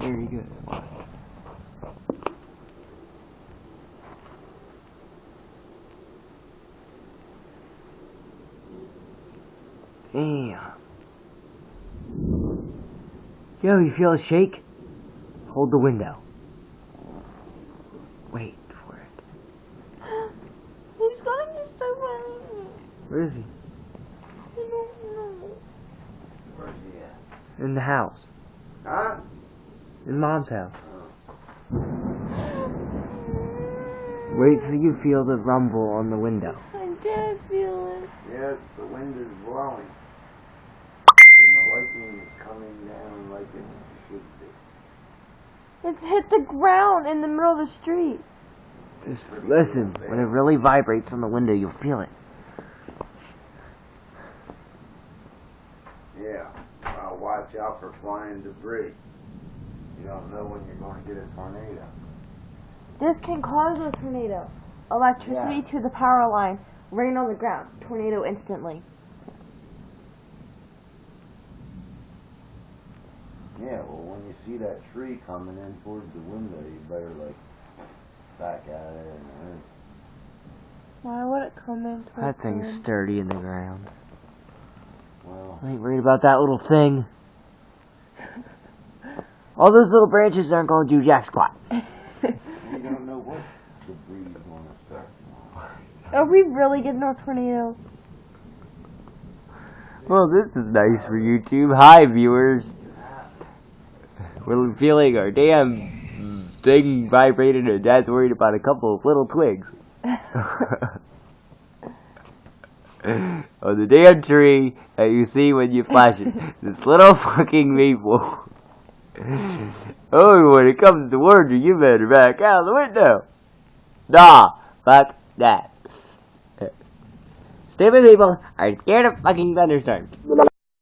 very good. Damn. Yo, you feel a shake? Hold the window. Wait for it. He's going to start running me. Where is he? I don't know. Where's he at? In the house. Huh? In Mom's house. Wait till you feel the rumble on the window. I did feel it. Yes, the wind is blowing. And the lightning is coming down like it should be. It's hit the ground in the middle of the street. Just listen. When it really vibrates on the window, you'll feel it. Yeah. Watch out for flying debris. You don't know when you're going to get a tornado. This can cause a tornado. Electricity to the power line. Rain on the ground. Tornado instantly. Yeah, well, when you see that tree coming in towards the window, you better, back at it and Why would it come in? That thing's sturdy in the ground. well, I ain't worried about that little thing. All those little branches aren't going to do jack squat. you don't know what debris is going to start. Are we really getting a tornado? Well, this is nice for YouTube. Hi, viewers. We're feeling our damn thing vibrated, and Dad's worried about a couple of little twigs. On the damn tree that you see when you flash it. This little fucking maple. Oh, when it comes to water, you better back out the window. Nah, fuck that. Stupid people are scared of fucking thunderstorms.